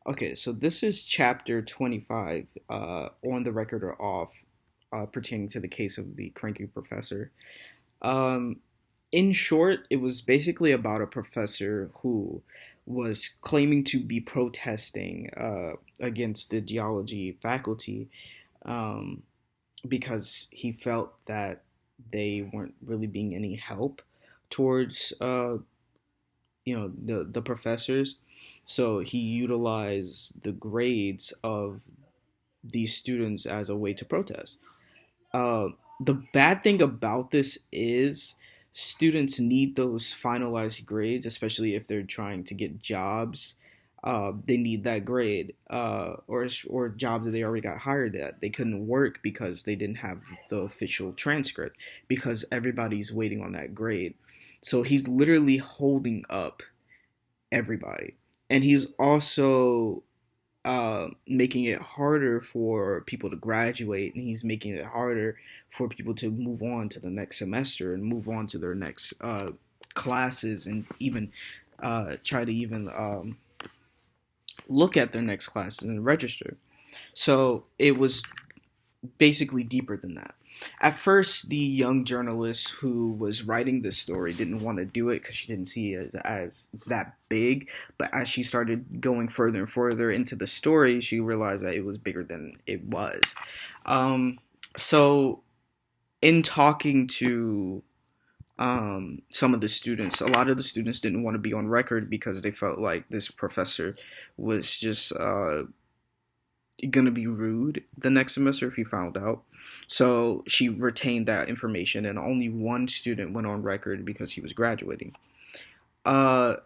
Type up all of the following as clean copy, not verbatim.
Okay, so this is chapter 25, on the record or off, pertaining to the case of the cranky professor. Um, in short, it was basically about a professor who was claiming to be protesting against the geology faculty, um, because he felt that they weren't really being any help towards the professors. So he utilized the grades of these students as a way to protest. uh, the bad thing about this is students need those finalized grades, especially if they're trying to get jobs. They need that grade, or jobs that they already got hired at. They couldn't work because they didn't have the official transcript because everybody's waiting on that grade. So he's literally holding up everybody, and he's also making it harder for people to graduate, and he's making it harder for people to move on to the next semester and move on to their next classes, and even try to even look at their next classes and register. So it was basically deeper than that. At first, the young journalist who was writing this story didn't want to do it because she didn't see it as that big. But as she started going further and further into the story, she realized that it was bigger than it was. Um, so, in talking to some of the students, a lot of the students didn't want to be on record because they felt like this professor was just gonna be rude the next semester if he found out. So she retained that information, and only one student went on record because he was graduating. Uh,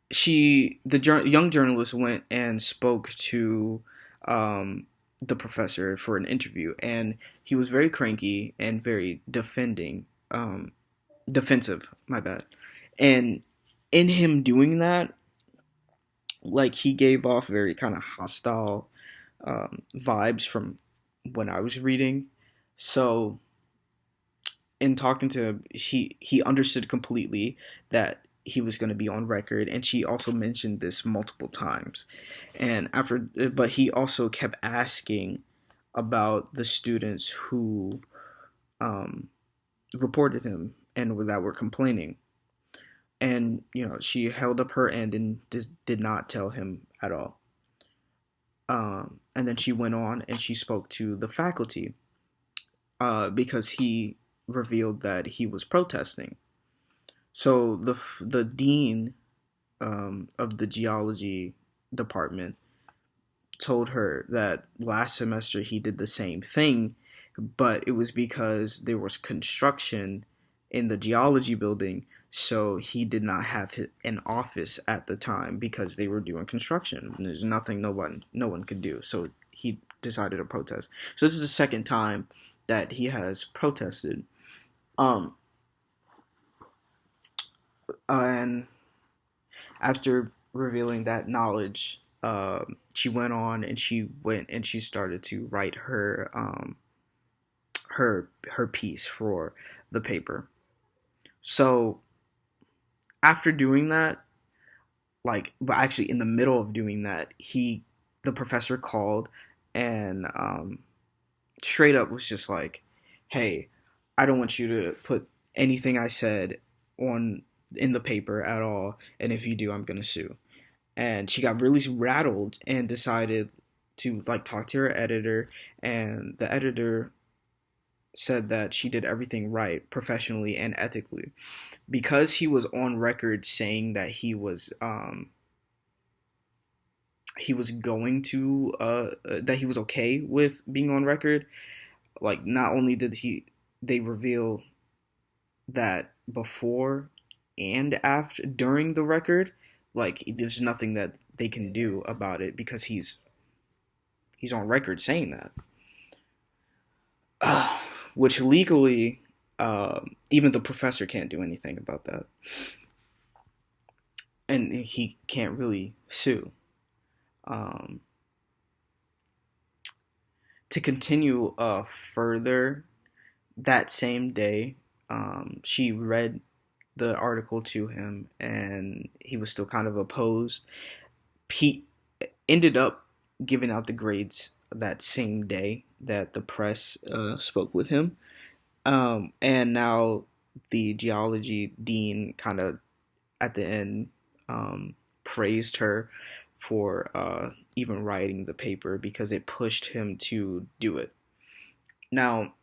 young journalist went and spoke to um, the professor for an interview, and he was very cranky and very defensive. My bad. And in him doing that, like he gave off very kind of hostile vibes from when I was reading. So in talking to him, he understood completely that he was going to be on record, and she also mentioned this multiple times. And after, but he also kept asking about the students who um, reported him and that were complaining. And she held up her end and just did not tell him at all. And then she went on and she spoke to the faculty, because he revealed that he was protesting. So the dean of the geology department told her that last semester he did the same thing, but it was because there was construction in the geology building, so he did not have an office at the time because they were doing construction. And there's nothing no one could do, so he decided to protest. So this is the second time that he has protested. Um, and after revealing that knowledge, she went on and she started to write her piece for the paper. So after doing that, but actually in the middle of doing that, the professor called and straight up was just like, "Hey, I don't want you to put anything I said on in the paper at all, and if you do, I'm gonna sue." And she got really rattled and decided to talk to her editor, and the editor said that she did everything right professionally and ethically because he was on record saying that he was going to that he was okay with being on record. Like, not only did they reveal that before and after during the record, like there's nothing that they can do about it because he's on record saying that. Which legally, even the professor can't do anything about that, and he can't really sue. Um, to continue further, that same day, she read the article to him, and he was still kind of opposed. Pete ended up giving out the grades that same day that the press spoke with him. And now the geology dean kind of at the end praised her for even writing the paper because it pushed him to do it. Now,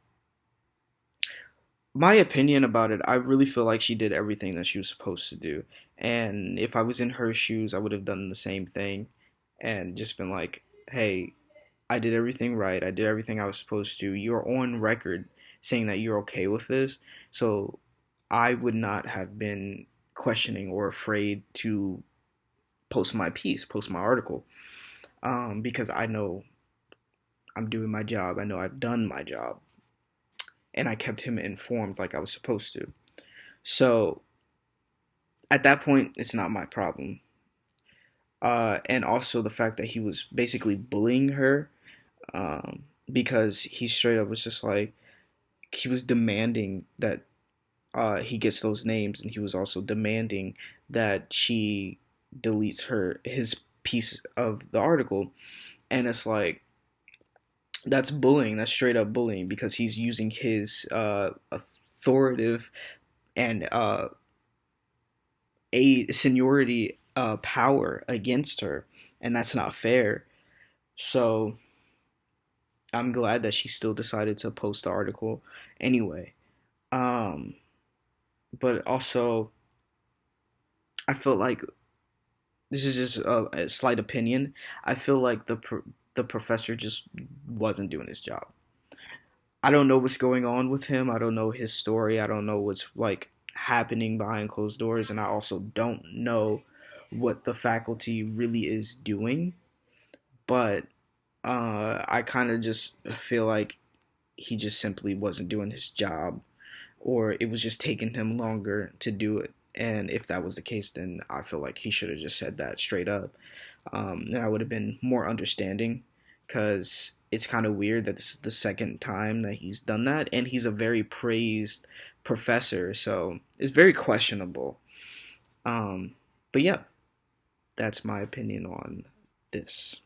my opinion about it, I really feel like she did everything that she was supposed to do. And if I was in her shoes, I would have done the same thing and just been like, hey, I did everything right. I did everything I was supposed to. You're on record saying that you're okay with this. So I would not have been questioning or afraid to post my piece, post my article, because I know I'm doing my job. I know I've done my job. And I kept him informed like I was supposed to. So at that point, it's not my problem. And also the fact that he was basically bullying her because he straight up was just like, he was demanding that he gets those names, and he was also demanding that she deletes his piece of the article. And it's like, that's bullying. That's straight up bullying because he's using his authoritative and a seniority power against her, and that's not fair. So I'm glad that she still decided to post the article anyway. Um, but also, I feel like this is just a slight opinion. I feel like the professor just wasn't doing his job. I don't know what's going on with him. I don't know his story. I don't know what's like happening behind closed doors, and I also don't know what the faculty really is doing. But I kind of just feel like he just simply wasn't doing his job, or it was just taking him longer to do it. And if that was the case, then I feel like he should have just said that straight up. And I would have been more understanding because it's kind of weird that this is the second time that he's done that. And he's a very praised professor. So it's very questionable. Um, but yeah, that's my opinion on this.